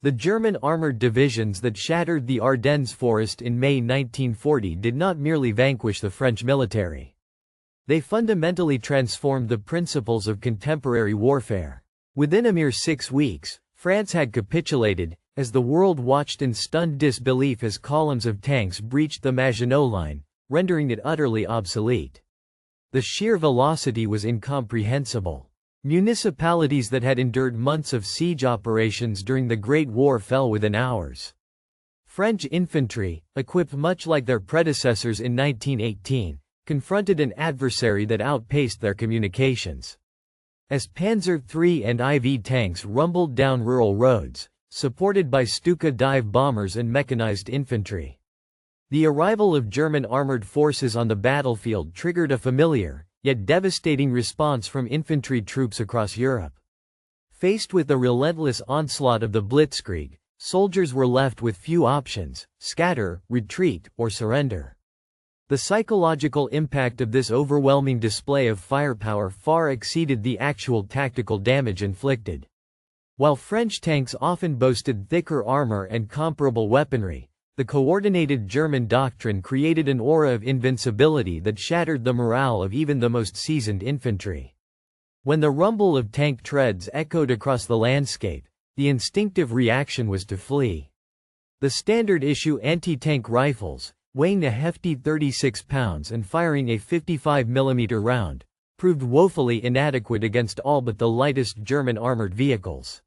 The German armored divisions that shattered the Ardennes forest in May 1940 did not merely vanquish the French military. They fundamentally transformed the principles of contemporary warfare. Within a mere 6 weeks, France had capitulated, as the world watched in stunned disbelief as columns of tanks breached the Maginot Line, rendering it utterly obsolete. The sheer velocity was incomprehensible. Municipalities that had endured months of siege operations during the Great War fell within hours. French infantry, equipped much like their predecessors in 1918, confronted an adversary that outpaced their communications. As Panzer III and IV tanks rumbled down rural roads, supported by Stuka dive bombers and mechanized infantry. The arrival of German armored forces on the battlefield triggered a familiar, yet devastating response from infantry troops across Europe. Faced with the relentless onslaught of the Blitzkrieg, soldiers were left with few options: scatter, retreat, or surrender. The psychological impact of this overwhelming display of firepower far exceeded the actual tactical damage inflicted. While French tanks often boasted thicker armor and comparable weaponry, the coordinated German doctrine created an aura of invincibility that shattered the morale of even the most seasoned infantry. When the rumble of tank treads echoed across the landscape, the instinctive reaction was to flee. The standard-issue anti-tank rifles, weighing a hefty 36 pounds and firing a 55mm round, proved woefully inadequate against all but the lightest German armored vehicles.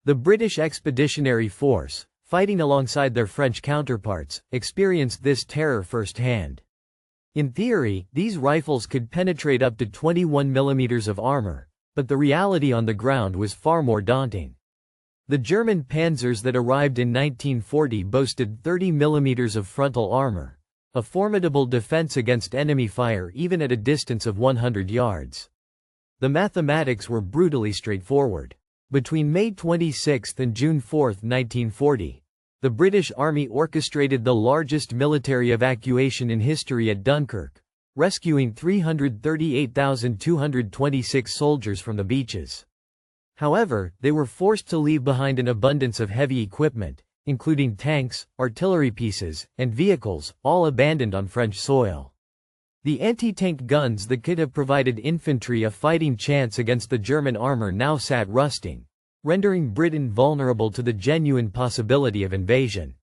The British Expeditionary Force, fighting alongside their French counterparts, experienced this terror firsthand. In theory, these rifles could penetrate up to 21 mm of armor, but the reality on the ground was far more daunting. The German Panzers that arrived in 1940 boasted 30 mm of frontal armor, a formidable defense against enemy fire even at a distance of 100 yards. The mathematics were brutally straightforward. Between May 26 and June 4, 1940, the British Army orchestrated the largest military evacuation in history at Dunkirk, rescuing 338,226 soldiers from the beaches. However, they were forced to leave behind an abundance of heavy equipment, including tanks, artillery pieces, and vehicles, all abandoned on French soil. The anti-tank guns that could have provided infantry a fighting chance against the German armor now sat rusting, rendering Britain vulnerable to the genuine possibility of invasion.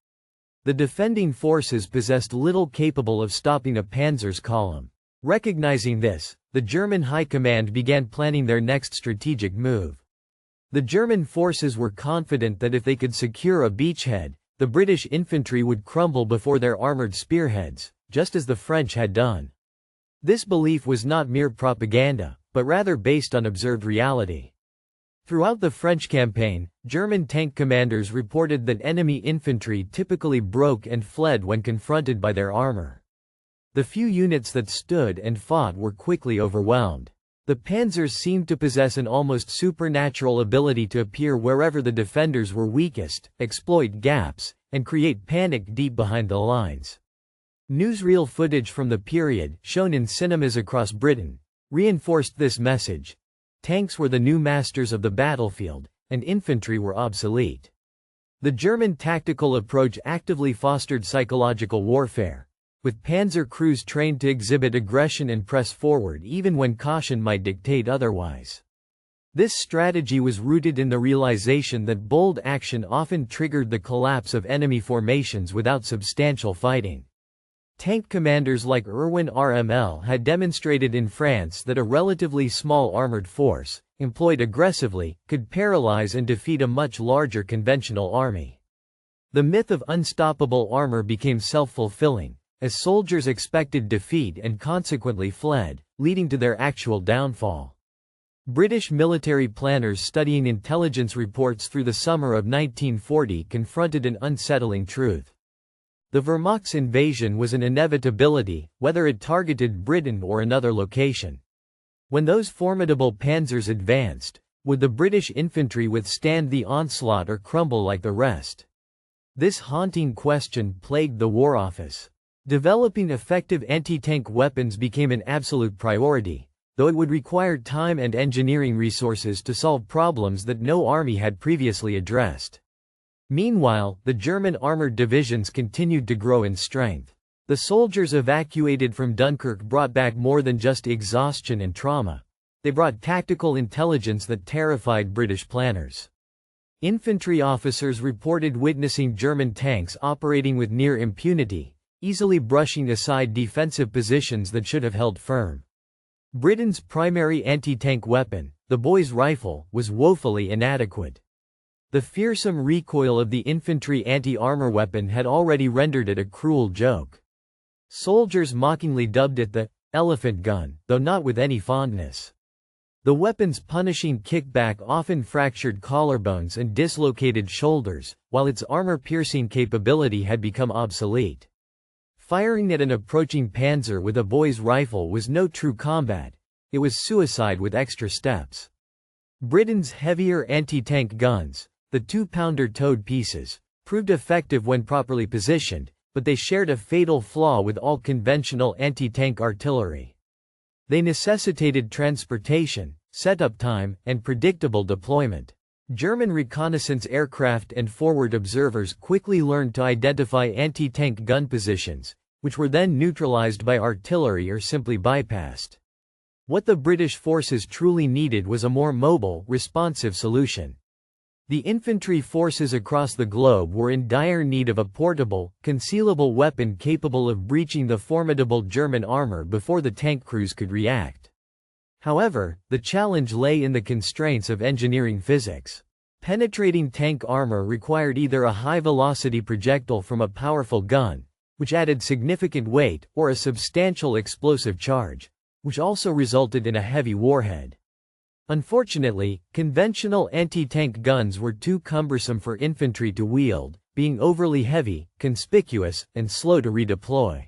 The defending forces possessed little capable of stopping a panzer's column. Recognizing this, the German High Command began planning their next strategic move. The German forces were confident that if they could secure a beachhead, the British infantry would crumble before their armored spearheads, just as the French had done. This belief was not mere propaganda, but rather based on observed reality. Throughout the French campaign, German tank commanders reported that enemy infantry typically broke and fled when confronted by their armor. The few units that stood and fought were quickly overwhelmed. The Panzers seemed to possess an almost supernatural ability to appear wherever the defenders were weakest, exploit gaps, and create panic deep behind the lines. Newsreel footage from the period, shown in cinemas across Britain, reinforced this message. Tanks were the new masters of the battlefield, and infantry were obsolete. The German tactical approach actively fostered psychological warfare, with panzer crews trained to exhibit aggression and press forward even when caution might dictate otherwise. This strategy was rooted in the realization that bold action often triggered the collapse of enemy formations without substantial fighting. Tank commanders like Erwin Rommel had demonstrated in France that a relatively small armored force, employed aggressively, could paralyze and defeat a much larger conventional army. The myth of unstoppable armor became self-fulfilling, as soldiers expected defeat and consequently fled, leading to their actual downfall. British military planners studying intelligence reports through the summer of 1940 confronted an unsettling truth. The Wehrmacht's invasion was an inevitability, whether it targeted Britain or another location. When those formidable panzers advanced, would the British infantry withstand the onslaught or crumble like the rest? This haunting question plagued the War Office. Developing effective anti-tank weapons became an absolute priority, though it would require time and engineering resources to solve problems that no army had previously addressed. Meanwhile, the German armored divisions continued to grow in strength. The soldiers evacuated from Dunkirk brought back more than just exhaustion and trauma. They brought tactical intelligence that terrified British planners. Infantry officers reported witnessing German tanks operating with near impunity, easily brushing aside defensive positions that should have held firm. Britain's primary anti-tank weapon, the boy's rifle, was woefully inadequate. The fearsome recoil of the infantry anti-armor weapon had already rendered it a cruel joke. Soldiers mockingly dubbed it the elephant gun, though not with any fondness. The weapon's punishing kickback often fractured collarbones and dislocated shoulders, while its armor-piercing capability had become obsolete. Firing at an approaching panzer with a boy's rifle was no true combat, it was suicide with extra steps. Britain's heavier anti-tank guns, the 2-pounder towed pieces, proved effective when properly positioned, but they shared a fatal flaw with all conventional anti-tank artillery. They necessitated transportation, setup time, and predictable deployment. German reconnaissance aircraft and forward observers quickly learned to identify anti-tank gun positions, which were then neutralized by artillery or simply bypassed. What the British forces truly needed was a more mobile, responsive solution. The infantry forces across the globe were in dire need of a portable, concealable weapon capable of breaching the formidable German armor before the tank crews could react. However, the challenge lay in the constraints of engineering physics. Penetrating tank armor required either a high-velocity projectile from a powerful gun, which added significant weight, or a substantial explosive charge, which also resulted in a heavy warhead. Unfortunately, conventional anti-tank guns were too cumbersome for infantry to wield, being overly heavy, conspicuous, and slow to redeploy.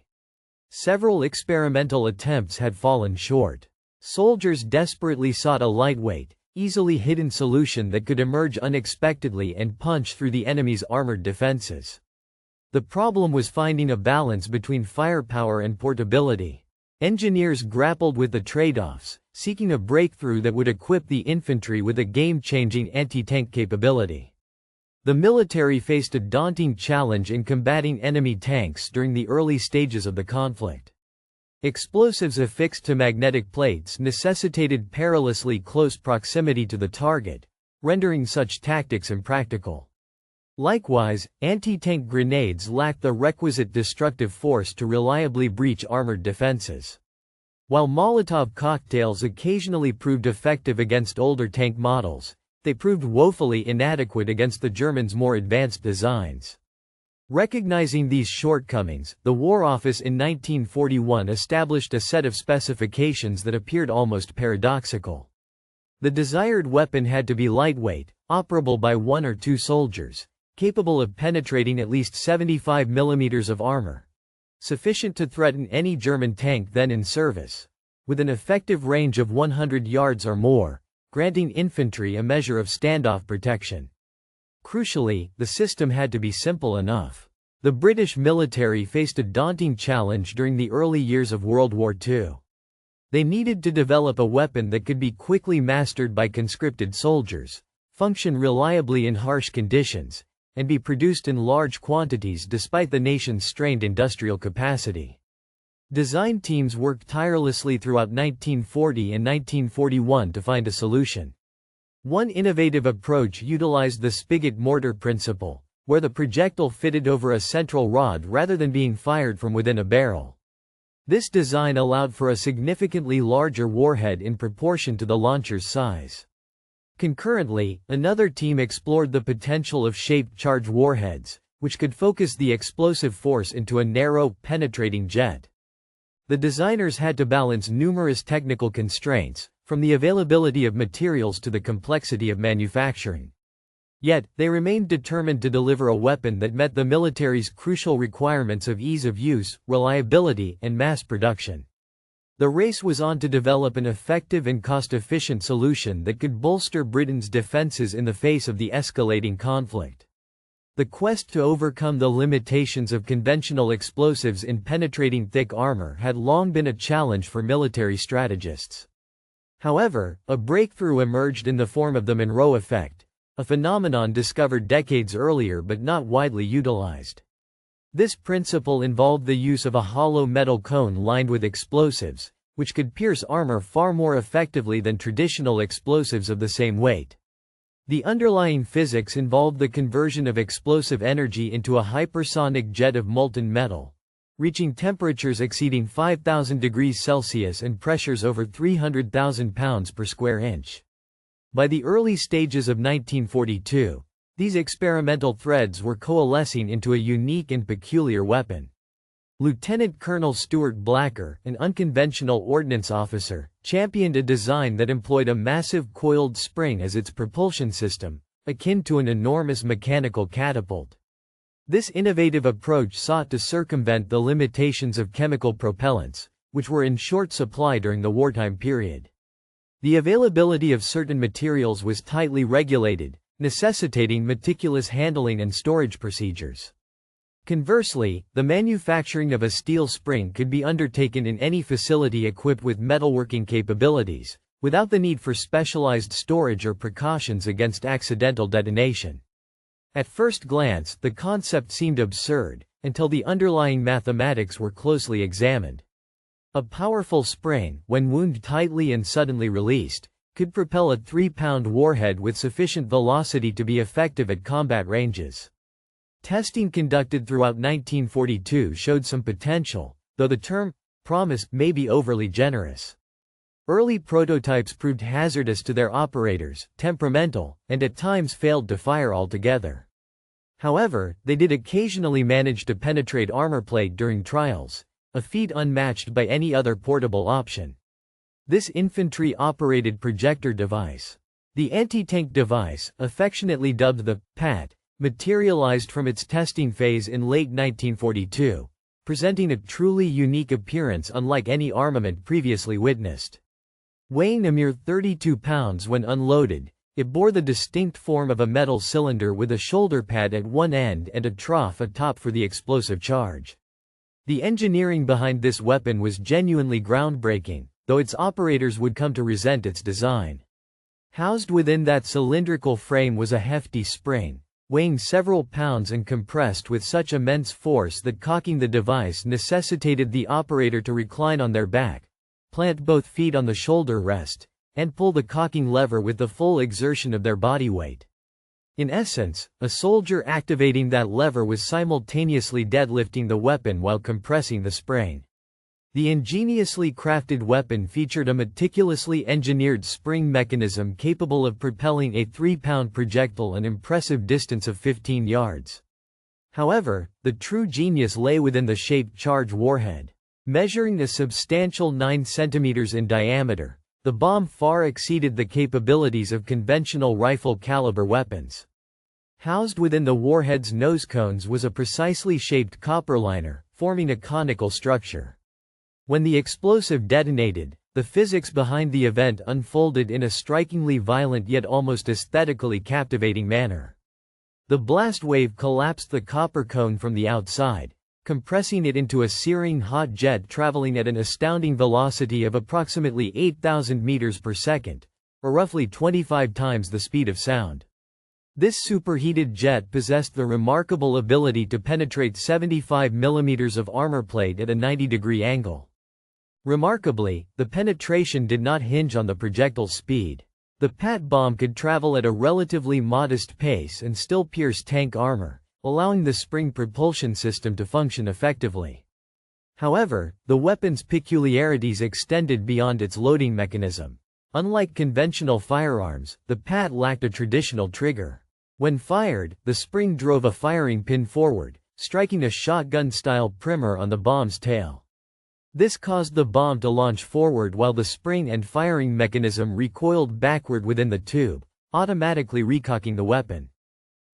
Several experimental attempts had fallen short. Soldiers desperately sought a lightweight, easily hidden solution that could emerge unexpectedly and punch through the enemy's armored defenses. The problem was finding a balance between firepower and portability. Engineers grappled with the trade-offs, seeking a breakthrough that would equip the infantry with a game-changing anti-tank capability. The military faced a daunting challenge in combating enemy tanks during the early stages of the conflict. Explosives affixed to magnetic plates necessitated perilously close proximity to the target, rendering such tactics impractical. Likewise, anti-tank grenades lacked the requisite destructive force to reliably breach armored defenses. While Molotov cocktails occasionally proved effective against older tank models, they proved woefully inadequate against the Germans' more advanced designs. Recognizing these shortcomings, the War Office in 1941 established a set of specifications that appeared almost paradoxical. The desired weapon had to be lightweight, operable by 1 or 2 soldiers, capable of penetrating at least 75 mm of armor, sufficient to threaten any German tank then in service, with an effective range of 100 yards or more, granting infantry a measure of standoff protection. Crucially, the system had to be simple enough. The British military faced a daunting challenge during the early years of World War II. They needed to develop a weapon that could be quickly mastered by conscripted soldiers, function reliably in harsh conditions, and be produced in large quantities despite the nation's strained industrial capacity. Design teams worked tirelessly throughout 1940 and 1941 to find a solution. One innovative approach utilized the spigot mortar principle, where the projectile fitted over a central rod rather than being fired from within a barrel. This design allowed for a significantly larger warhead in proportion to the launcher's size. Concurrently, another team explored the potential of shaped charge warheads, which could focus the explosive force into a narrow, penetrating jet. The designers had to balance numerous technical constraints, from the availability of materials to the complexity of manufacturing. Yet, they remained determined to deliver a weapon that met the military's crucial requirements of ease of use, reliability, and mass production. The race was on to develop an effective and cost-efficient solution that could bolster Britain's defenses in the face of the escalating conflict. The quest to overcome the limitations of conventional explosives in penetrating thick armor had long been a challenge for military strategists. However, a breakthrough emerged in the form of the Monroe effect, a phenomenon discovered decades earlier but not widely utilized. This principle involved the use of a hollow metal cone lined with explosives, which could pierce armor far more effectively than traditional explosives of the same weight. The underlying physics involved the conversion of explosive energy into a hypersonic jet of molten metal, reaching temperatures exceeding 5,000 degrees Celsius and pressures over 300,000 pounds per square inch. By the early stages of 1942, these experimental threads were coalescing into a unique and peculiar weapon. Lieutenant Colonel Stuart Blacker, an unconventional ordnance officer, championed a design that employed a massive coiled spring as its propulsion system, akin to an enormous mechanical catapult. This innovative approach sought to circumvent the limitations of chemical propellants, which were in short supply during the wartime period. The availability of certain materials was tightly regulated, necessitating meticulous handling and storage procedures. Conversely, the manufacturing of a steel spring could be undertaken in any facility equipped with metalworking capabilities, without the need for specialized storage or precautions against accidental detonation. At first glance, the concept seemed absurd, until the underlying mathematics were closely examined. A powerful spring, when wound tightly and suddenly released, could propel a 3-pound warhead with sufficient velocity to be effective at combat ranges. Testing conducted throughout 1942 showed some potential, though the term promise may be overly generous. Early prototypes proved hazardous to their operators, temperamental, and at times failed to fire altogether. However, they did occasionally manage to penetrate armor plate during trials, a feat unmatched by any other portable option. This infantry-operated projector device, the anti-tank device, affectionately dubbed the PIAT, materialized from its testing phase in late 1942, presenting a truly unique appearance unlike any armament previously witnessed. Weighing a mere 32 pounds when unloaded, it bore the distinct form of a metal cylinder with a shoulder pad at one end and a trough atop for the explosive charge. The engineering behind this weapon was genuinely groundbreaking, though its operators would come to resent its design. Housed within that cylindrical frame was a hefty spring, weighing several pounds and compressed with such immense force that cocking the device necessitated the operator to recline on their back, plant both feet on the shoulder rest, and pull the cocking lever with the full exertion of their body weight. In essence, a soldier activating that lever was simultaneously deadlifting the weapon while compressing the spring. The ingeniously crafted weapon featured a meticulously engineered spring mechanism capable of propelling a 3-pound projectile an impressive distance of 15 yards. However, the true genius lay within the shaped charge warhead. Measuring a substantial 9 centimeters in diameter, the bomb far exceeded the capabilities of conventional rifle-caliber weapons. Housed within the warhead's nose cones was a precisely shaped copper liner, forming a conical structure. When the explosive detonated, the physics behind the event unfolded in a strikingly violent yet almost aesthetically captivating manner. The blast wave collapsed the copper cone from the outside, compressing it into a searing hot jet traveling at an astounding velocity of approximately 8,000 meters per second, or roughly 25 times the speed of sound. This superheated jet possessed the remarkable ability to penetrate 75 millimeters of armor plate at a 90-degree angle. Remarkably, the penetration did not hinge on the projectile's speed. The PIAT bomb could travel at a relatively modest pace and still pierce tank armor, allowing the spring propulsion system to function effectively. However, the weapon's peculiarities extended beyond its loading mechanism. Unlike conventional firearms, the PIAT lacked a traditional trigger. When fired, the spring drove a firing pin forward, striking a shotgun-style primer on the bomb's tail. This caused the bomb to launch forward while the spring and firing mechanism recoiled backward within the tube, automatically recocking the weapon.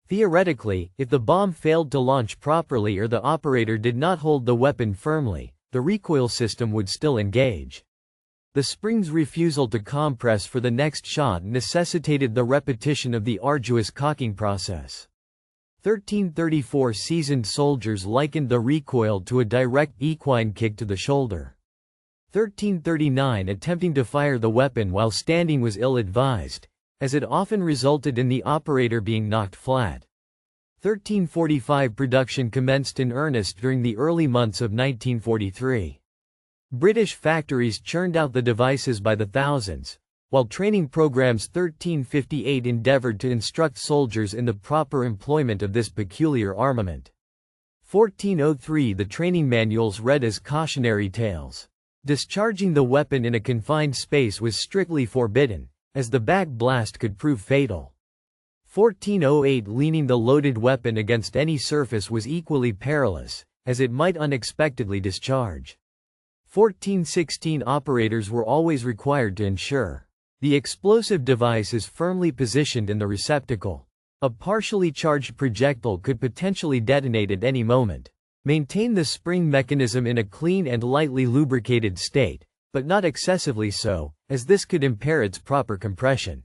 Theoretically, if the bomb failed to launch properly or the operator did not hold the weapon firmly, the recoil system would still engage. The spring's refusal to compress for the next shot necessitated the repetition of the arduous cocking process. 1334 seasoned soldiers likened the recoil to a direct equine kick to the shoulder. 1339 attempting to fire the weapon while standing was ill-advised, as it often resulted in the operator being knocked flat. 1345 production commenced in earnest during the early months of 1943. British factories churned out the devices by the thousands, while training programs 1358 endeavored to instruct soldiers in the proper employment of this peculiar armament. 1403 The training manuals read as cautionary tales. Discharging the weapon in a confined space was strictly forbidden, as the back blast could prove fatal. 1408 Leaning the loaded weapon against any surface was equally perilous, as it might unexpectedly discharge. 1416 Operators were always required to ensure the explosive device is firmly positioned in the receptacle. A partially charged projectile could potentially detonate at any moment. Maintain the spring mechanism in a clean and lightly lubricated state, but not excessively so, as this could impair its proper compression.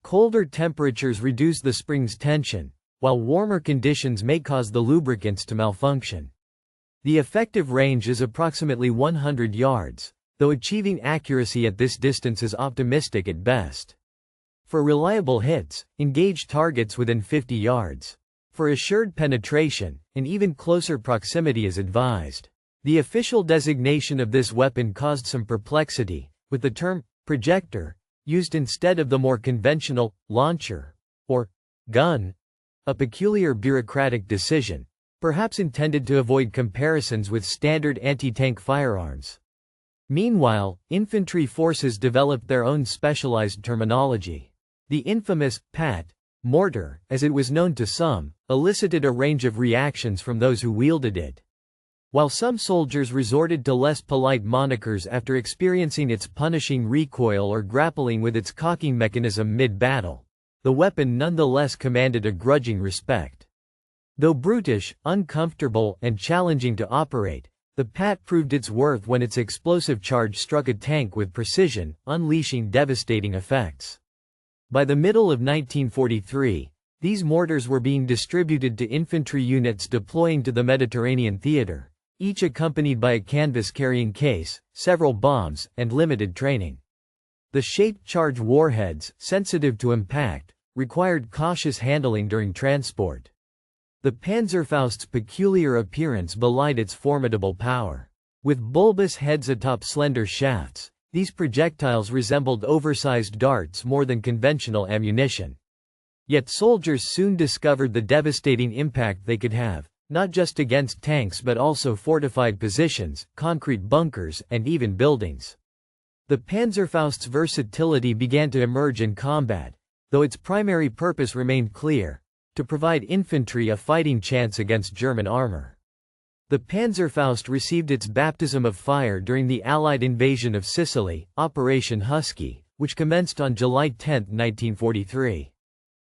Colder temperatures reduce the spring's tension, while warmer conditions may cause the lubricants to malfunction. The effective range is approximately 100 yards, though achieving accuracy at this distance is optimistic at best. For reliable hits, engage targets within 50 yards. For assured penetration, an even closer proximity is advised. The official designation of this weapon caused some perplexity, with the term projector used instead of the more conventional launcher or gun, a peculiar bureaucratic decision, perhaps intended to avoid comparisons with standard anti-tank firearms. Meanwhile, infantry forces developed their own specialized terminology. The infamous PIAT mortar, as it was known to some, elicited a range of reactions from those who wielded it. While some soldiers resorted to less polite monikers after experiencing its punishing recoil or grappling with its cocking mechanism mid-battle, the weapon nonetheless commanded a grudging respect. Though brutish, uncomfortable, and challenging to operate, the PIAT proved its worth when its explosive charge struck a tank with precision, unleashing devastating effects. By the middle of 1943, these mortars were being distributed to infantry units deploying to the Mediterranean theater, each accompanied by a canvas-carrying case, several bombs, and limited training. The shaped charge warheads, sensitive to impact, required cautious handling during transport. The Panzerfaust's peculiar appearance belied its formidable power. With bulbous heads atop slender shafts, these projectiles resembled oversized darts more than conventional ammunition. Yet soldiers soon discovered the devastating impact they could have, not just against tanks but also fortified positions, concrete bunkers, and even buildings. The Panzerfaust's versatility began to emerge in combat, though its primary purpose remained clear: to provide infantry a fighting chance against German armor. The Panzerfaust received its baptism of fire during the Allied invasion of Sicily, Operation Husky, which commenced on July 10, 1943.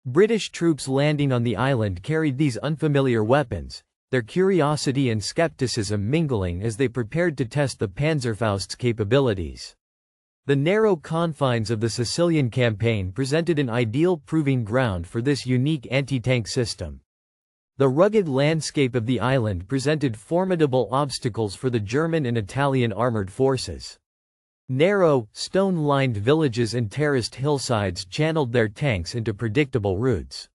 British troops landing on the island carried these unfamiliar weapons, their curiosity and skepticism mingling as they prepared to test the Panzerfaust's capabilities. The narrow confines of the Sicilian campaign presented an ideal proving ground for this unique anti-tank system. The rugged landscape of the island presented formidable obstacles for the German and Italian armored forces. Narrow, stone-lined villages and terraced hillsides channeled their tanks into predictable routes.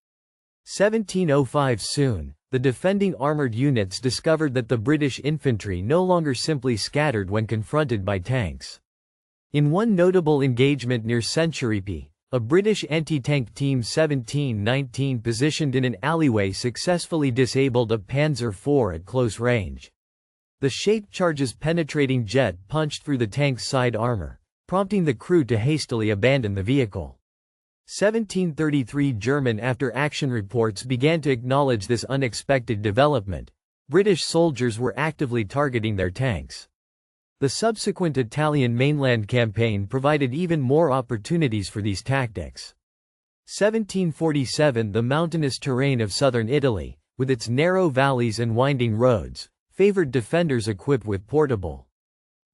1705 Soon, the defending armored units discovered that the British infantry no longer simply scattered when confronted by tanks. In one notable engagement near Centurype, a British anti-tank Team 1719 positioned in an alleyway successfully disabled a Panzer IV at close range. The shaped charge's penetrating jet punched through the tank's side armor, prompting the crew to hastily abandon the vehicle. 1733 German after-action reports began to acknowledge this unexpected development. British soldiers were actively targeting their tanks. The subsequent Italian mainland campaign provided even more opportunities for these tactics. 1747 The mountainous terrain of southern Italy, with its narrow valleys and winding roads, favored defenders equipped with portable.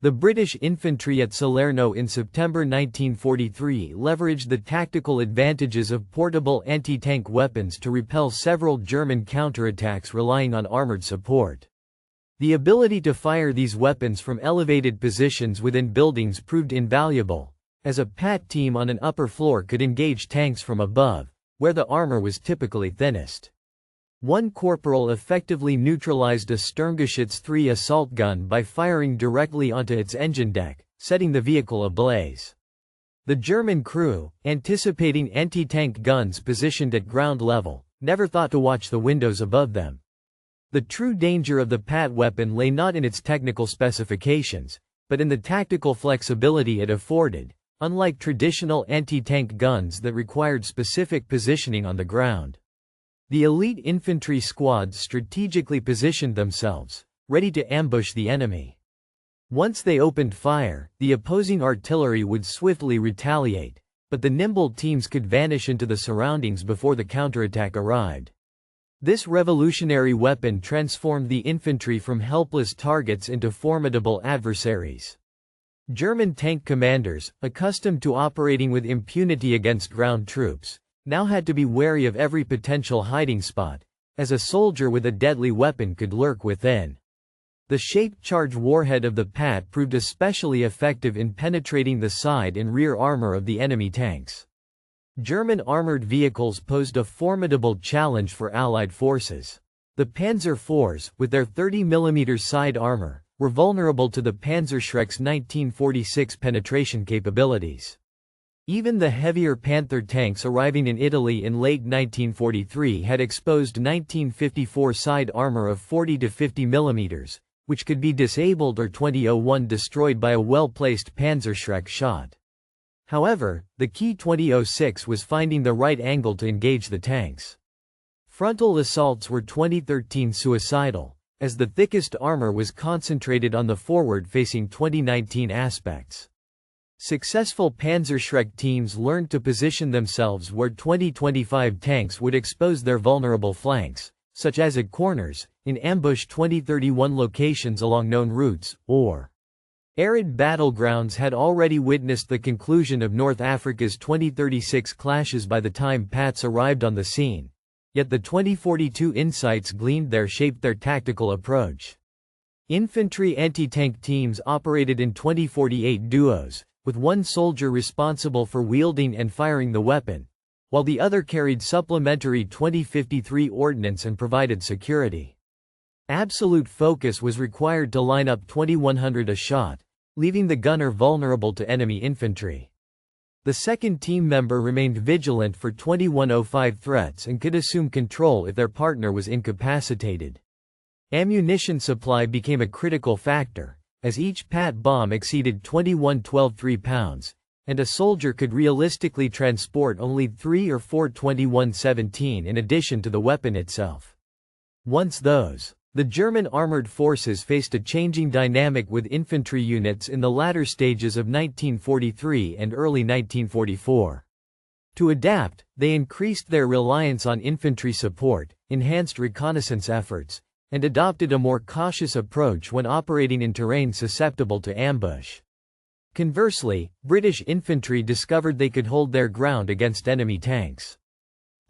The British infantry at Salerno in September 1943 leveraged the tactical advantages of portable anti-tank weapons to repel several German counterattacks relying on armored support. The ability to fire these weapons from elevated positions within buildings proved invaluable, as a PIAT team on an upper floor could engage tanks from above, where the armor was typically thinnest. One corporal effectively neutralized a Sturmgeschütz 3 assault gun by firing directly onto its engine deck, setting the vehicle ablaze. The German crew, anticipating anti-tank guns positioned at ground level, never thought to watch the windows above them. The true danger of the PIAT weapon lay not in its technical specifications, but in the tactical flexibility it afforded, unlike traditional anti-tank guns that required specific positioning on the ground. The elite infantry squads strategically positioned themselves, ready to ambush the enemy. Once they opened fire, the opposing artillery would swiftly retaliate, but the nimble teams could vanish into the surroundings before the counterattack arrived. This revolutionary weapon transformed the infantry from helpless targets into formidable adversaries. German tank commanders, accustomed to operating with impunity against ground troops, now had to be wary of every potential hiding spot, as a soldier with a deadly weapon could lurk within. The shaped charge warhead of the PIAT proved especially effective in penetrating the side and rear armor of the enemy tanks. German armored vehicles posed a formidable challenge for Allied forces. The Panzer IVs, with their 30 mm side armor, were vulnerable to the Panzerschreck's 1946 penetration capabilities. Even the heavier Panther tanks arriving in Italy in late 1943 had exposed 1954 side armor of 40 to 50 mm, which could be disabled or 2001 destroyed by a well-placed Panzerschreck shot. However, the key 2006 was finding the right angle to engage the tanks. Frontal assaults were 2013 suicidal, as the thickest armor was concentrated on the forward-facing 2019 aspects. Successful Panzerschreck teams learned to position themselves where 2025 tanks would expose their vulnerable flanks, such as at corners, in ambush 2031 locations along known routes, or arid battlegrounds had already witnessed the conclusion of North Africa's 2036 clashes by the time PIATs arrived on the scene. Yet the 2042 insights gleaned there shaped their tactical approach. Infantry anti-tank teams operated in 2048 duos, with one soldier responsible for wielding and firing the weapon, while the other carried supplementary 2053 ordnance and provided security. Absolute focus was required to line up 2100 a shot, leaving the gunner vulnerable to enemy infantry. The second team member remained vigilant for 2105 threats and could assume control if their partner was incapacitated. Ammunition supply became a critical factor, as each PIAT bomb exceeded 2112 3 pounds, and a soldier could realistically transport only 3 or 4 2117 in addition to the weapon itself. The German armored forces faced a changing dynamic with infantry units in the latter stages of 1943 and early 1944. To adapt, they increased their reliance on infantry support, enhanced reconnaissance efforts, and adopted a more cautious approach when operating in terrain susceptible to ambush. Conversely, British infantry discovered they could hold their ground against enemy tanks.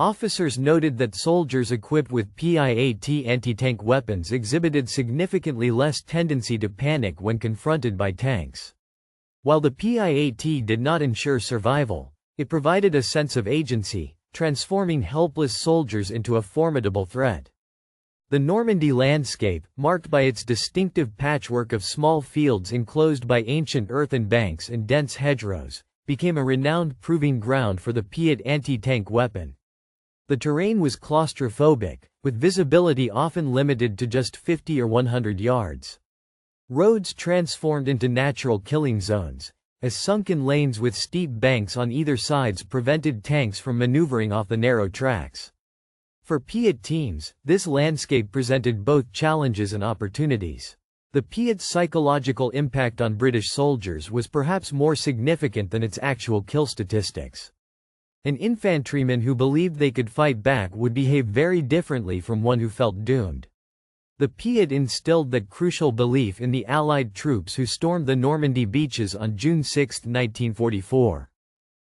Officers noted that soldiers equipped with PIAT anti-tank weapons exhibited significantly less tendency to panic when confronted by tanks. While the PIAT did not ensure survival, it provided a sense of agency, transforming helpless soldiers into a formidable threat. The Normandy landscape, marked by its distinctive patchwork of small fields enclosed by ancient earthen banks and dense hedgerows, became a renowned proving ground for the PIAT anti-tank weapon. The terrain was claustrophobic, with visibility often limited to just 50 or 100 yards. Roads transformed into natural killing zones, as sunken lanes with steep banks on either sides prevented tanks from maneuvering off the narrow tracks. For PIAT teams, this landscape presented both challenges and opportunities. The PIAT's psychological impact on British soldiers was perhaps more significant than its actual kill statistics. An infantryman who believed they could fight back would behave very differently from one who felt doomed. The PIAT instilled that crucial belief in the Allied troops who stormed the Normandy beaches on June 6, 1944.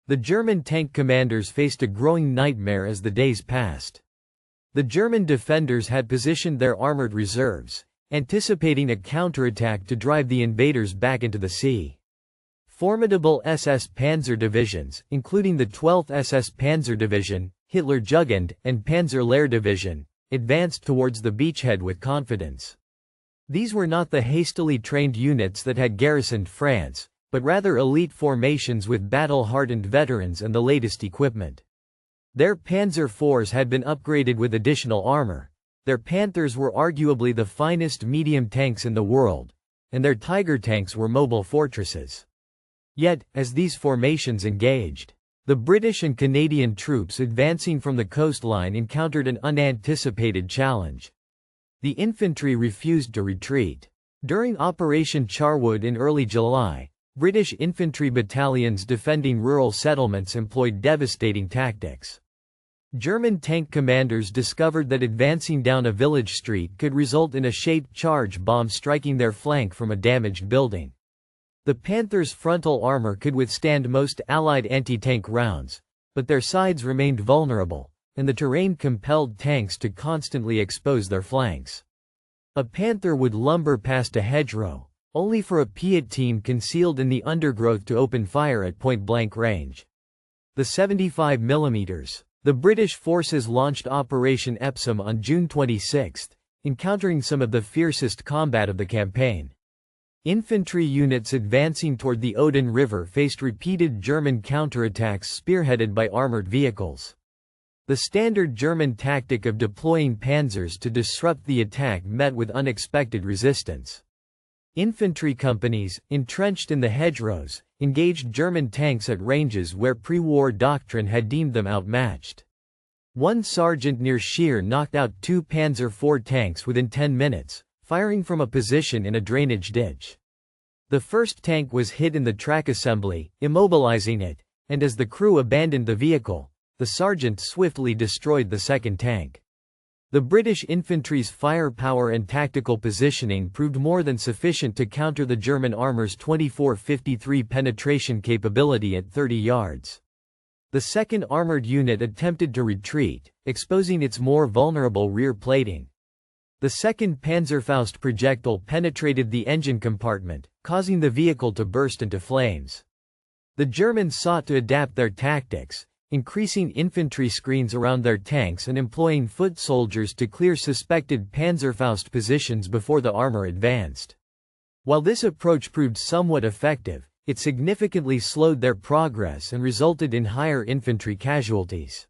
The German tank commanders faced a growing nightmare as the days passed. The German defenders had positioned their armored reserves, anticipating a counterattack to drive the invaders back into the sea. Formidable SS Panzer divisions, including the 12th SS Panzer Division, Hitlerjugend, and Panzer Lehr Division, advanced towards the beachhead with confidence. These were not the hastily trained units that had garrisoned France, but rather elite formations with battle-hardened veterans and the latest equipment. Their Panzer IVs had been upgraded with additional armor. Their Panthers were arguably the finest medium tanks in the world, and their Tiger tanks were mobile fortresses. Yet, as these formations engaged, the British and Canadian troops advancing from the coastline encountered an unanticipated challenge. The infantry refused to retreat. During Operation Charwood in early July, British infantry battalions defending rural settlements employed devastating tactics. German tank commanders discovered that advancing down a village street could result in a shaped charge bomb striking their flank from a damaged building. The Panthers' frontal armor could withstand most Allied anti-tank rounds, but their sides remained vulnerable, and the terrain compelled tanks to constantly expose their flanks. A Panther would lumber past a hedgerow, only for a PIAT team concealed in the undergrowth to open fire at point-blank range. The 75 mm. The British forces launched Operation Epsom on June 26, encountering some of the fiercest combat of the campaign. Infantry units advancing toward the Odin River faced repeated German counterattacks spearheaded by armored vehicles. The standard German tactic of deploying panzers to disrupt the attack met with unexpected resistance. Infantry companies, entrenched in the hedgerows, engaged German tanks at ranges where pre-war doctrine had deemed them outmatched. One sergeant near Scheer knocked out 2 Panzer IV tanks within 10 minutes, firing from a position in a drainage ditch. The first tank was hit in the track assembly, immobilizing it, and as the crew abandoned the vehicle, the sergeant swiftly destroyed the second tank. The British infantry's firepower and tactical positioning proved more than sufficient to counter the German armor's 24-53 penetration capability at 30 yards. The 2nd Armored Unit attempted to retreat, exposing its more vulnerable rear plating. The 2nd Panzerfaust projectile penetrated the engine compartment, causing the vehicle to burst into flames. The Germans sought to adapt their tactics, increasing infantry screens around their tanks and employing foot soldiers to clear suspected Panzerfaust positions before the armor advanced. While this approach proved somewhat effective, it significantly slowed their progress and resulted in higher infantry casualties.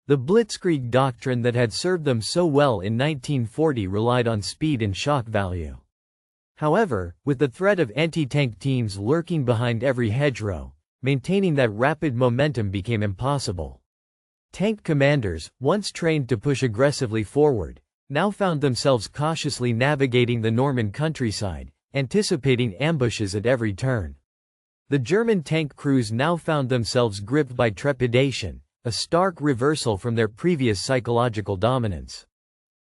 The Blitzkrieg doctrine that had served them so well in 1940 relied on speed and shock value. However, with the threat of anti-tank teams lurking behind every hedgerow, maintaining that rapid momentum became impossible. Tank commanders, once trained to push aggressively forward, now found themselves cautiously navigating the Norman countryside, anticipating ambushes at every turn. The German tank crews now found themselves gripped by trepidation, a stark reversal from their previous psychological dominance.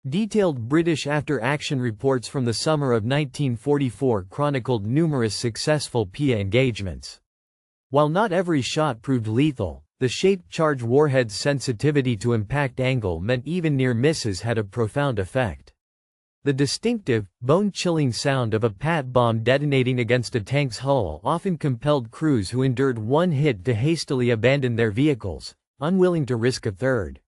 Detailed British after-action reports from the summer of 1944 chronicled numerous successful PIA engagements. While not every shot proved lethal, the shaped charge warhead's sensitivity to impact angle meant even near misses had a profound effect. The distinctive, bone-chilling sound of a PIAT bomb detonating against a tank's hull often compelled crews who endured one hit to hastily abandon their vehicles, unwilling to risk a third.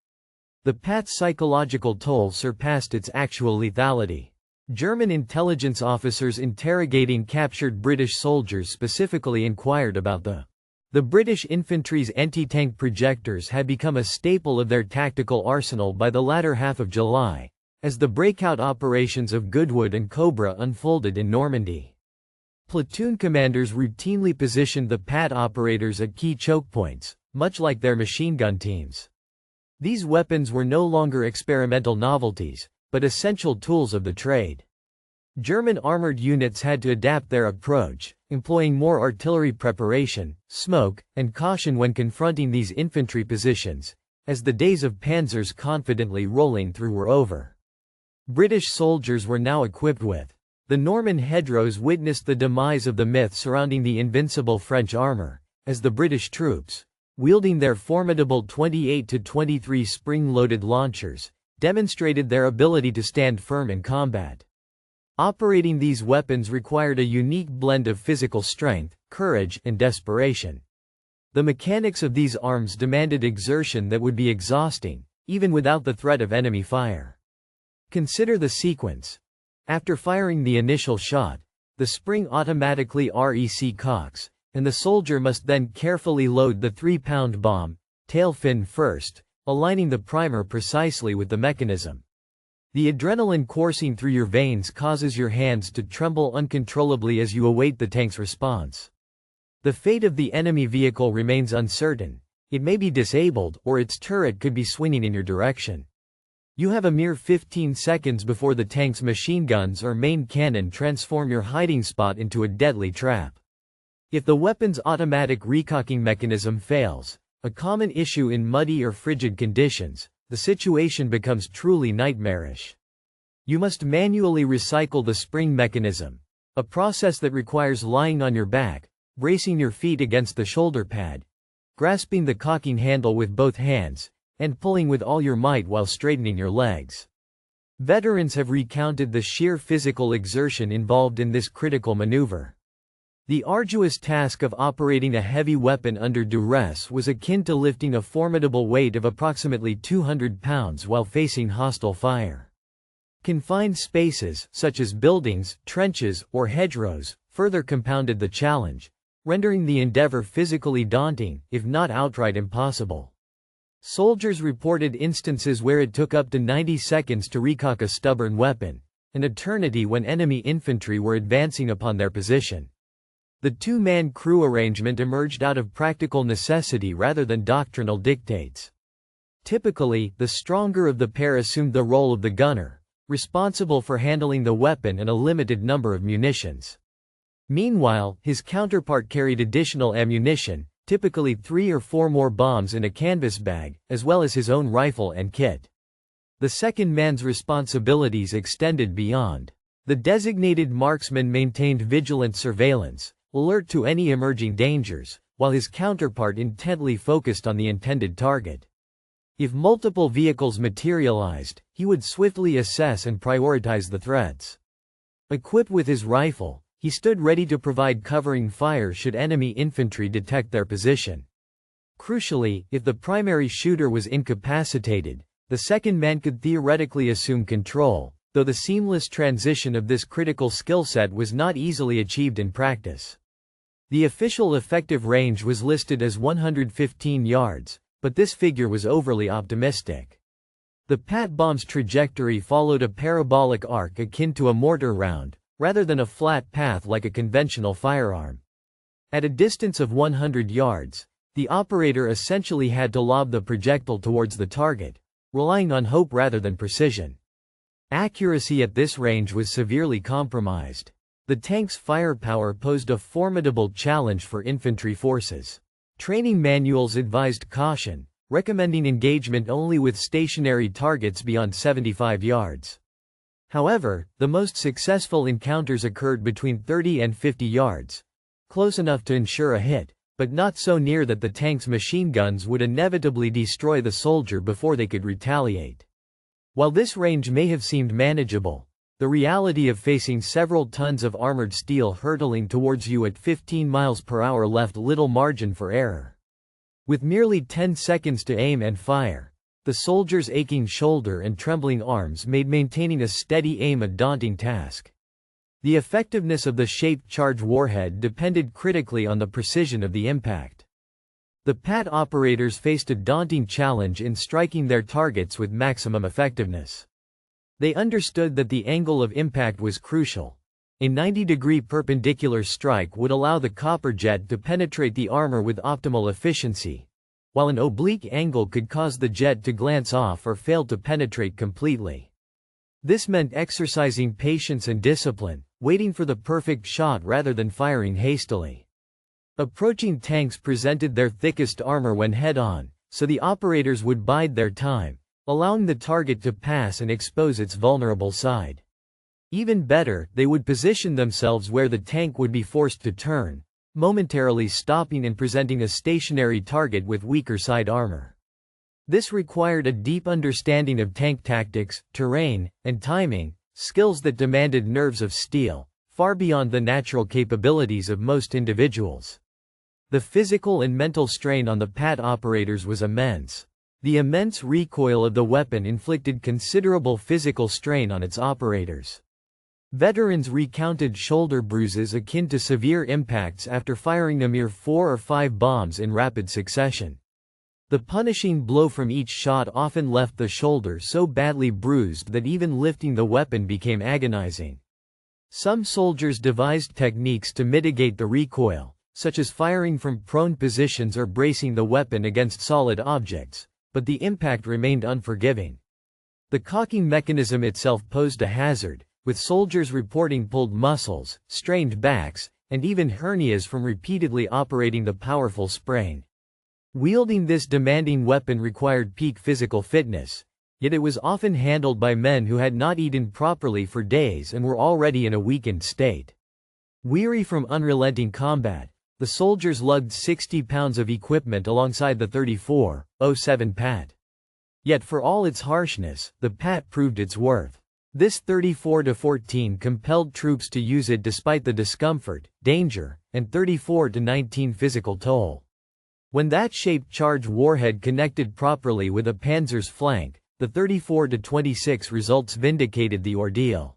The PIAT's psychological toll surpassed its actual lethality. German intelligence officers interrogating captured British soldiers specifically inquired about the British infantry's anti-tank projectors had become a staple of their tactical arsenal by the latter half of July, as the breakout operations of Goodwood and Cobra unfolded in Normandy. Platoon commanders routinely positioned the PIAT operators at key choke points, much like their machine gun teams. These weapons were no longer experimental novelties, but essential tools of the trade. German armored units had to adapt their approach, employing more artillery preparation, smoke, and caution when confronting these infantry positions, as the days of panzers confidently rolling through were over. British soldiers were now equipped with. The Norman hedgerows witnessed the demise of the myth surrounding the invincible French armor, as the British troops, wielding their formidable 28-23 spring-loaded launchers, demonstrated their ability to stand firm in combat. Operating these weapons required a unique blend of physical strength, courage, and desperation. The mechanics of these arms demanded exertion that would be exhausting, even without the threat of enemy fire. Consider the sequence. After firing the initial shot, the spring automatically recocks, and the soldier must then carefully load the 3-pound bomb, tail fin first, aligning the primer precisely with the mechanism. The adrenaline coursing through your veins causes your hands to tremble uncontrollably as you await the tank's response. The fate of the enemy vehicle remains uncertain. It may be disabled, or its turret could be swinging in your direction. You have a mere 15 seconds before the tank's machine guns or main cannon transform your hiding spot into a deadly trap. If the weapon's automatic recocking mechanism fails, a common issue in muddy or frigid conditions, the situation becomes truly nightmarish. You must manually recycle the spring mechanism, a process that requires lying on your back, bracing your feet against the shoulder pad, grasping the cocking handle with both hands, and pulling with all your might while straightening your legs. Veterans have recounted the sheer physical exertion involved in this critical maneuver. The arduous task of operating a heavy weapon under duress was akin to lifting a formidable weight of approximately 200 pounds while facing hostile fire. Confined spaces, such as buildings, trenches, or hedgerows, further compounded the challenge, rendering the endeavor physically daunting, if not outright impossible. Soldiers reported instances where it took up to 90 seconds to recock a stubborn weapon, an eternity when enemy infantry were advancing upon their position. The two-man crew arrangement emerged out of practical necessity rather than doctrinal dictates. Typically, the stronger of the pair assumed the role of the gunner, responsible for handling the weapon and a limited number of munitions. Meanwhile, his counterpart carried additional ammunition, typically 3 or 4 more bombs in a canvas bag, as well as his own rifle and kit. The second man's responsibilities extended beyond. The designated marksman maintained vigilant surveillance, alert to any emerging dangers, while his counterpart intently focused on the intended target. If multiple vehicles materialized, he would swiftly assess and prioritize the threats. Equipped with his rifle, he stood ready to provide covering fire should enemy infantry detect their position. Crucially, if the primary shooter was incapacitated, the second man could theoretically assume control, though the seamless transition of this critical skill set was not easily achieved in practice. The official effective range was listed as 115 yards, but this figure was overly optimistic. The PIAT bomb's trajectory followed a parabolic arc akin to a mortar round, rather than a flat path like a conventional firearm. At a distance of 100 yards, the operator essentially had to lob the projectile towards the target, relying on hope rather than precision. Accuracy at this range was severely compromised. The tank's firepower posed a formidable challenge for infantry forces. Training manuals advised caution, recommending engagement only with stationary targets beyond 75 yards. However, the most successful encounters occurred between 30 and 50 yards, close enough to ensure a hit, but not so near that the tank's machine guns would inevitably destroy the soldier before they could retaliate. While this range may have seemed manageable, the reality of facing several tons of armored steel hurtling towards you at 15 miles per hour left little margin for error. With merely 10 seconds to aim and fire, the soldier's aching shoulder and trembling arms made maintaining a steady aim a daunting task. The effectiveness of the shaped charge warhead depended critically on the precision of the impact. The PIAT operators faced a daunting challenge in striking their targets with maximum effectiveness. They understood that the angle of impact was crucial. A 90-degree perpendicular strike would allow the copper jet to penetrate the armor with optimal efficiency, while an oblique angle could cause the jet to glance off or fail to penetrate completely. This meant exercising patience and discipline, waiting for the perfect shot rather than firing hastily. Approaching tanks presented their thickest armor when head-on, so the operators would bide their time, allowing the target to pass and expose its vulnerable side. Even better, they would position themselves where the tank would be forced to turn, momentarily stopping and presenting a stationary target with weaker side armor. This required a deep understanding of tank tactics, terrain, and timing, skills that demanded nerves of steel, far beyond the natural capabilities of most individuals. The physical and mental strain on the PIAT operators was immense. The immense recoil of the weapon inflicted considerable physical strain on its operators. Veterans recounted shoulder bruises akin to severe impacts after firing a mere 4 or 5 bombs in rapid succession. The punishing blow from each shot often left the shoulder so badly bruised that even lifting the weapon became agonizing. Some soldiers devised techniques to mitigate the recoil, such as firing from prone positions or bracing the weapon against solid objects, but the impact remained unforgiving. The cocking mechanism itself posed a hazard, with soldiers reporting pulled muscles, strained backs, and even hernias from repeatedly operating the powerful spring. Wielding this demanding weapon required peak physical fitness, yet it was often handled by men who had not eaten properly for days and were already in a weakened state. Weary from unrelenting combat, the soldiers lugged 60 pounds of equipment alongside the 34-07 PIAT. Yet for all its harshness, the PIAT proved its worth. This 34-14 compelled troops to use it despite the discomfort, danger, and 34-19 physical toll. When that shaped charge warhead connected properly with a Panzer's flank, the 34-26 results vindicated the ordeal.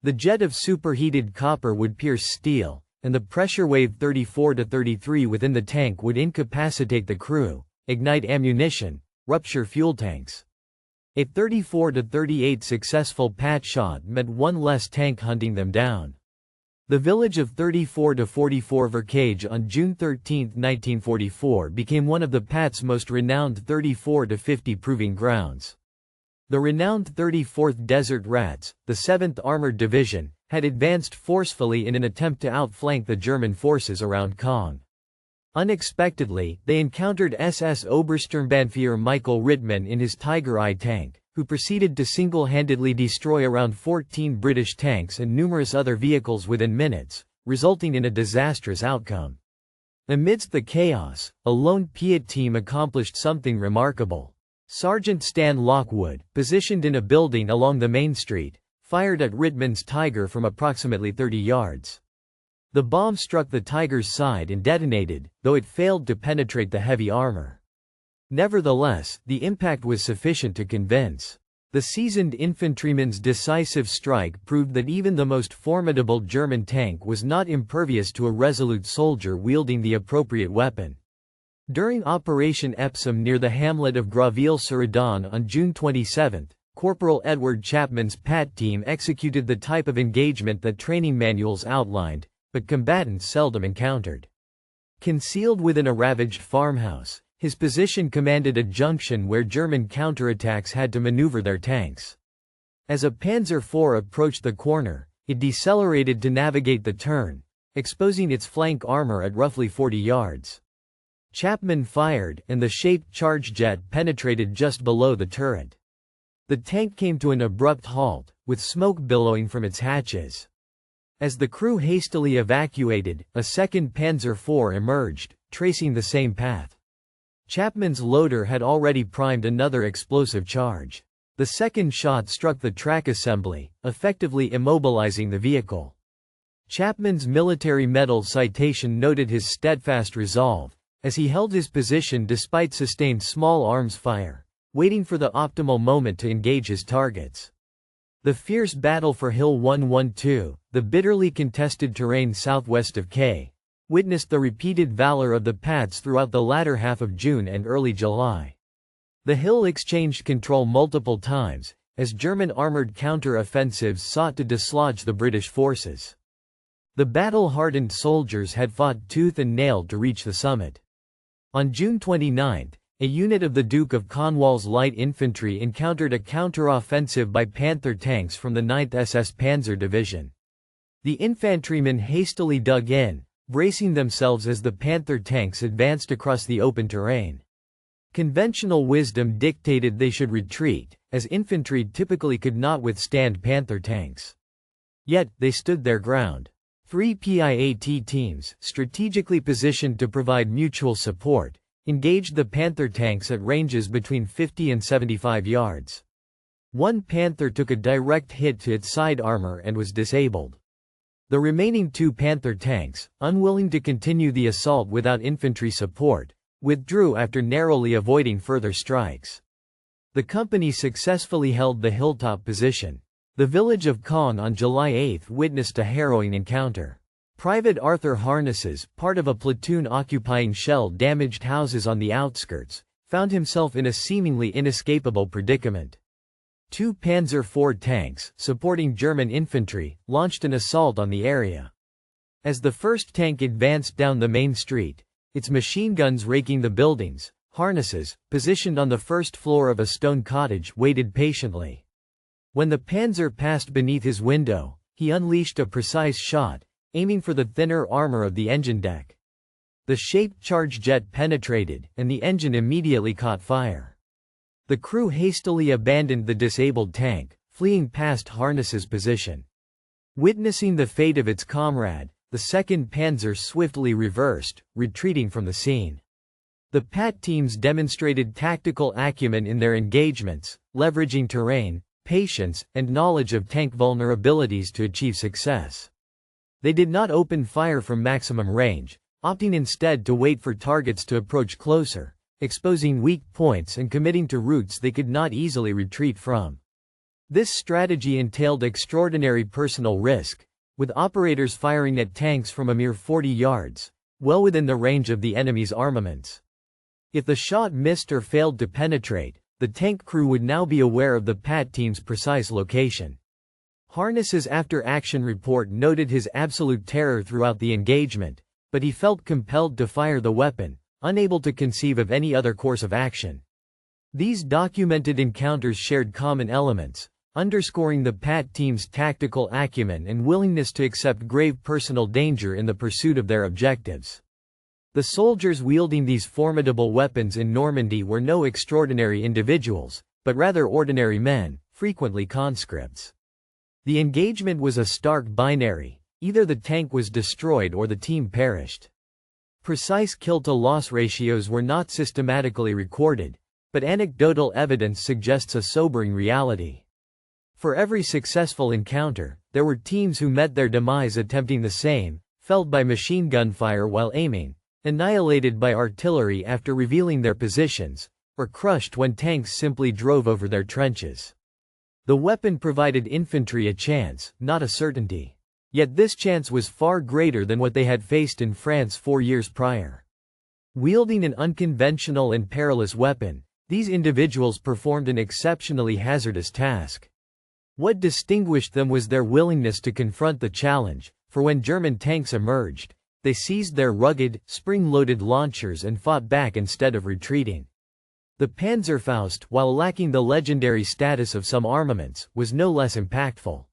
The jet of superheated copper would pierce steel, and the pressure wave 34-33 within the tank would incapacitate the crew, ignite ammunition, rupture fuel tanks. A 34-38 successful PIAT shot meant one less tank hunting them down. The village of 34-44 Villers-Bocage on June 13, 1944 became one of the PIAT's most renowned 34-50 proving grounds. The renowned 34th Desert Rats, the 7th Armored Division, had advanced forcefully in an attempt to outflank the German forces around Caen. Unexpectedly, they encountered SS Obersturmbannführer Michael Rittmann in his Tiger I tank, who proceeded to single-handedly destroy around 14 British tanks and numerous other vehicles within minutes, resulting in a disastrous outcome. Amidst the chaos, a lone PIAT team accomplished something remarkable. Sergeant Stan Lockwood, positioned in a building along the main street, fired at Rittmann's Tiger from approximately 30 yards. The bomb struck the Tiger's side and detonated, though it failed to penetrate the heavy armor. Nevertheless, the impact was sufficient to convince. The seasoned infantryman's decisive strike proved that even the most formidable German tank was not impervious to a resolute soldier wielding the appropriate weapon. During Operation Epsom near the hamlet of Graville-sur-Edon on June 27, Corporal Edward Chapman's PIAT team executed the type of engagement that training manuals outlined, but combatants seldom encountered. Concealed within a ravaged farmhouse, his position commanded a junction where German counterattacks had to maneuver their tanks. As a Panzer IV approached the corner, it decelerated to navigate the turn, exposing its flank armor at roughly 40 yards. Chapman fired, and the shaped charge jet penetrated just below the turret. The tank came to an abrupt halt, with smoke billowing from its hatches. As the crew hastily evacuated, a second Panzer IV emerged, tracing the same path. Chapman's loader had already primed another explosive charge. The second shot struck the track assembly, effectively immobilizing the vehicle. Chapman's military medal citation noted his steadfast resolve, as he held his position despite sustained small arms fire, waiting for the optimal moment to engage his targets. The fierce battle for Hill 112, the bitterly contested terrain southwest of Caen, witnessed the repeated valor of the PIATs throughout the latter half of June and early July. The hill exchanged control multiple times, as German armored counter-offensives sought to dislodge the British forces. The battle-hardened soldiers had fought tooth and nail to reach the summit. On June 29, a unit of the Duke of Cornwall's light infantry encountered a counter-offensive by Panther tanks from the 9th SS Panzer Division. The infantrymen hastily dug in, bracing themselves as the Panther tanks advanced across the open terrain. Conventional wisdom dictated they should retreat, as infantry typically could not withstand Panther tanks. Yet, they stood their ground. 3 PIAT teams, strategically positioned to provide mutual support, engaged the Panther tanks at ranges between 50 and 75 yards. One Panther took a direct hit to its side armor and was disabled. The remaining 2 Panther tanks, unwilling to continue the assault without infantry support, withdrew after narrowly avoiding further strikes. The company successfully held the hilltop position. The village of Caen on July 8 witnessed a harrowing encounter. Private Arthur Harnesses, part of a platoon occupying shell-damaged houses on the outskirts, found himself in a seemingly inescapable predicament. 2 Panzer IV tanks, supporting German infantry, launched an assault on the area. As the first tank advanced down the main street, its machine guns raking the buildings, Harnesses, positioned on the first floor of a stone cottage, waited patiently. When the Panzer passed beneath his window, he unleashed a precise shot, aiming for the thinner armor of the engine deck. The shaped charge jet penetrated, and the engine immediately caught fire. The crew hastily abandoned the disabled tank, fleeing past Harnesses' position. Witnessing the fate of its comrade, the 2nd Panzer swiftly reversed, retreating from the scene. The PIAT teams demonstrated tactical acumen in their engagements, leveraging terrain, patience, and knowledge of tank vulnerabilities to achieve success. They did not open fire from maximum range, opting instead to wait for targets to approach closer, exposing weak points and committing to routes they could not easily retreat from. This strategy entailed extraordinary personal risk, with operators firing at tanks from a mere 40 yards, well within the range of the enemy's armaments. If the shot missed or failed to penetrate, the tank crew would now be aware of the PIAT team's precise location. Harnesses' after-action report noted his absolute terror throughout the engagement, but he felt compelled to fire the weapon, unable to conceive of any other course of action. These documented encounters shared common elements, underscoring the PIAT team's tactical acumen and willingness to accept grave personal danger in the pursuit of their objectives. The soldiers wielding these formidable weapons in Normandy were no extraordinary individuals, but rather ordinary men, frequently conscripts. The engagement was a stark binary: either the tank was destroyed or the team perished. Precise kill-to-loss ratios were not systematically recorded, but anecdotal evidence suggests a sobering reality. For every successful encounter, there were teams who met their demise attempting the same, felled by machine gun fire while aiming, annihilated by artillery after revealing their positions, or crushed when tanks simply drove over their trenches. The weapon provided infantry a chance, not a certainty. Yet this chance was far greater than what they had faced in France 4 years prior. Wielding an unconventional and perilous weapon, these individuals performed an exceptionally hazardous task. What distinguished them was their willingness to confront the challenge, for when German tanks emerged, they seized their rugged, spring-loaded launchers and fought back instead of retreating. The Panzerfaust, while lacking the legendary status of some armaments, was no less impactful.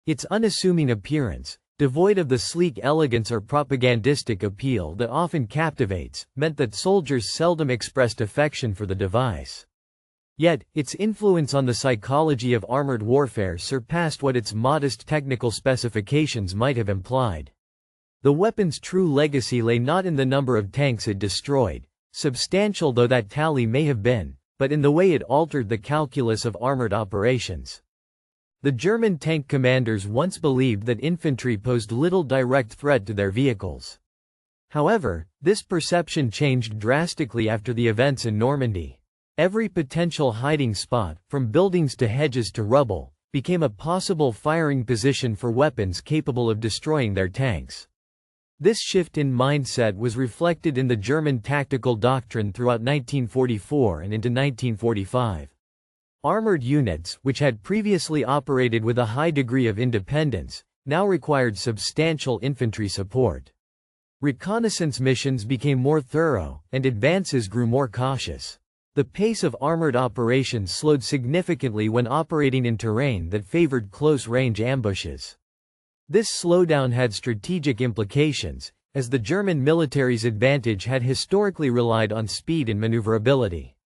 Its unassuming appearance, devoid of the sleek elegance or propagandistic appeal that often captivates, meant that soldiers seldom expressed affection for the device. Yet, its influence on the psychology of armored warfare surpassed what its modest technical specifications might have implied. The weapon's true legacy lay not in the number of tanks it destroyed, substantial though that tally may have been, but in the way it altered the calculus of armored operations. The German tank commanders once believed that infantry posed little direct threat to their vehicles. However, this perception changed drastically after the events in Normandy. Every potential hiding spot, from buildings to hedges to rubble, became a possible firing position for weapons capable of destroying their tanks. This shift in mindset was reflected in the German tactical doctrine throughout 1944 and into 1945. Armored units, which had previously operated with a high degree of independence, now required substantial infantry support. Reconnaissance missions became more thorough, and advances grew more cautious. The pace of armored operations slowed significantly when operating in terrain that favored close-range ambushes. This slowdown had strategic implications, as the German military's advantage had historically relied on speed and maneuverability.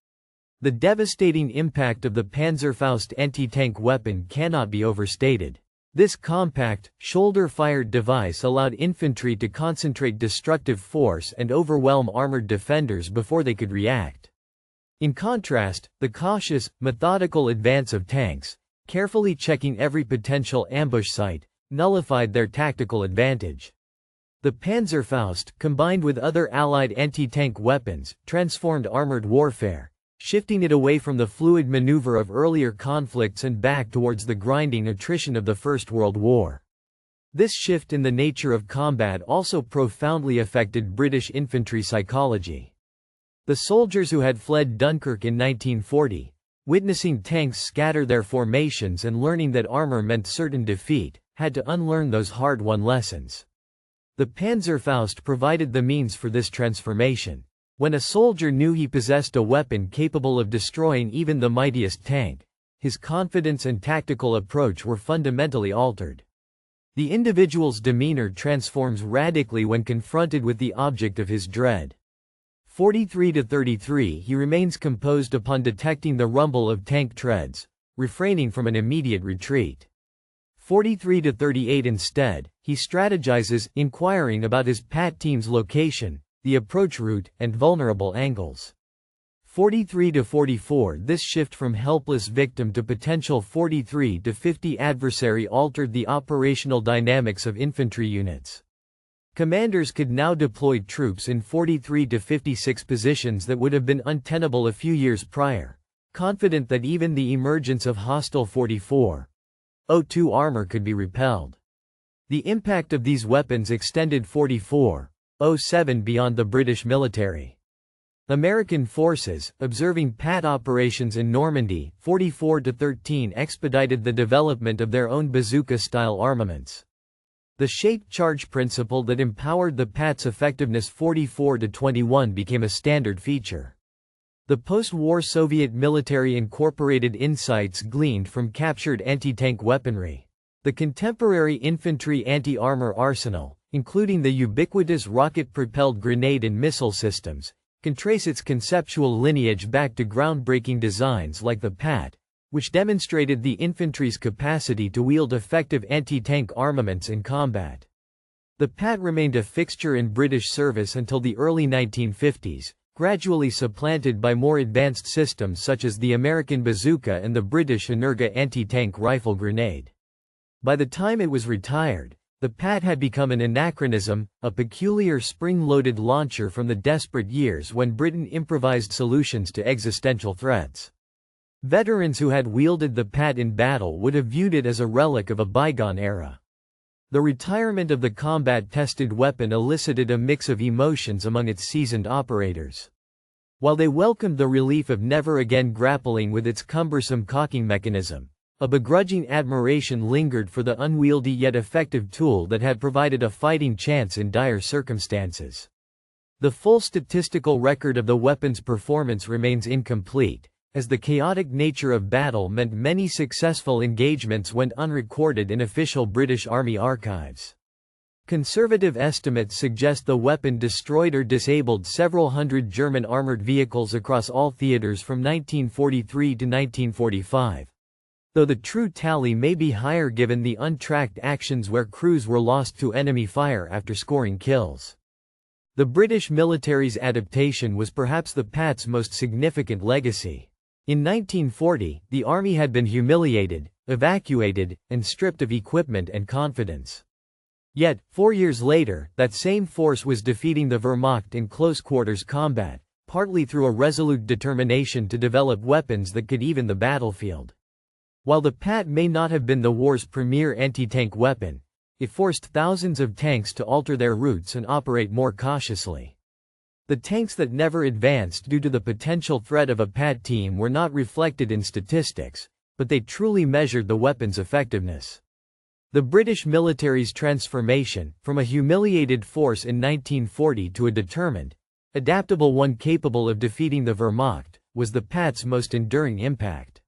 The devastating impact of the Panzerfaust anti-tank weapon cannot be overstated. This compact, shoulder-fired device allowed infantry to concentrate destructive force and overwhelm armored defenders before they could react. In contrast, the cautious, methodical advance of tanks, carefully checking every potential ambush site, nullified their tactical advantage. The Panzerfaust, combined with other Allied anti-tank weapons, transformed armored warfare, shifting it away from the fluid maneuver of earlier conflicts and back towards the grinding attrition of the First World War. This shift in the nature of combat also profoundly affected British infantry psychology. The soldiers who had fled Dunkirk in 1940, witnessing tanks scatter their formations and learning that armor meant certain defeat, had to unlearn those hard-won lessons. The Panzerfaust provided the means for this transformation. When a soldier knew he possessed a weapon capable of destroying even the mightiest tank, his confidence and tactical approach were fundamentally altered. The individual's demeanor transforms radically when confronted with the object of his dread. 43-33 He remains composed upon detecting the rumble of tank treads, refraining from an immediate retreat. 43-38 Instead, he strategizes, inquiring about his PIAT team's location, the approach route, and vulnerable angles. 43-44 This shift from helpless victim to potential 43-50 adversary altered the operational dynamics of infantry units. Commanders could now deploy troops in 43-56 positions that would have been untenable a few years prior, confident that even the emergence of hostile 44.02 armor could be repelled. The impact of these weapons extended 44.07 beyond the British military. American forces, observing PIAT operations in Normandy, 44-13 expedited the development of their own bazooka-style armaments. The shaped charge principle that empowered the PIAT's effectiveness 44-21 became a standard feature. The post-war Soviet military incorporated insights gleaned from captured anti-tank weaponry. The contemporary infantry anti-armor arsenal, including the ubiquitous rocket-propelled grenade and missile systems, can trace its conceptual lineage back to groundbreaking designs like the PIAT, which demonstrated the infantry's capacity to wield effective anti-tank armaments in combat. The PIAT remained a fixture in British service until the early 1950s, gradually supplanted by more advanced systems such as the American bazooka and the British Energa anti-tank rifle grenade. By the time it was retired, the PIAT had become an anachronism, a peculiar spring-loaded launcher from the desperate years when Britain improvised solutions to existential threats. Veterans who had wielded the PIAT in battle would have viewed it as a relic of a bygone era. The retirement of the combat-tested weapon elicited a mix of emotions among its seasoned operators. While they welcomed the relief of never again grappling with its cumbersome cocking mechanism, a begrudging admiration lingered for the unwieldy yet effective tool that had provided a fighting chance in dire circumstances. The full statistical record of the weapon's performance remains incomplete, as the chaotic nature of battle meant many successful engagements went unrecorded in official British Army archives. Conservative estimates suggest the weapon destroyed or disabled several hundred German armored vehicles across all theaters from 1943 to 1945. Though the true tally may be higher given the untracked actions where crews were lost to enemy fire after scoring kills. The British military's adaptation was perhaps the PIAT's most significant legacy. In 1940, the army had been humiliated, evacuated, and stripped of equipment and confidence. Yet, 4 years later, that same force was defeating the Wehrmacht in close-quarters combat, partly through a resolute determination to develop weapons that could even the battlefield. While the PIAT may not have been the war's premier anti-tank weapon, it forced thousands of tanks to alter their routes and operate more cautiously. The tanks that never advanced due to the potential threat of a PIAT team were not reflected in statistics, but they truly measured the weapon's effectiveness. The British military's transformation, from a humiliated force in 1940 to a determined, adaptable one capable of defeating the Wehrmacht, was the PIAT's most enduring impact.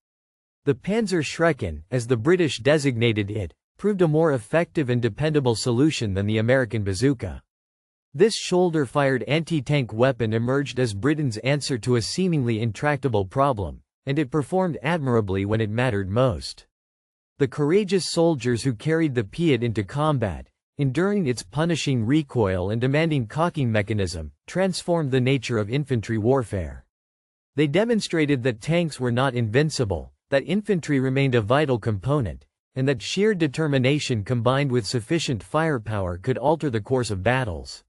The Panzer Schrecken, as the British designated it, proved a more effective and dependable solution than the American bazooka. This shoulder-fired anti-tank weapon emerged as Britain's answer to a seemingly intractable problem, and it performed admirably when it mattered most. The courageous soldiers who carried the PIAT into combat, enduring its punishing recoil and demanding cocking mechanism, transformed the nature of infantry warfare. They demonstrated that tanks were not invincible, that infantry remained a vital component, and that sheer determination combined with sufficient firepower could alter the course of battles.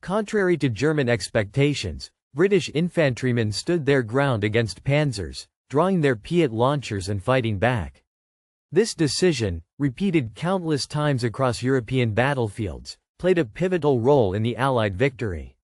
Contrary to German expectations, British infantrymen stood their ground against panzers, drawing their PIAT launchers and fighting back. This decision, repeated countless times across European battlefields, played a pivotal role in the Allied victory.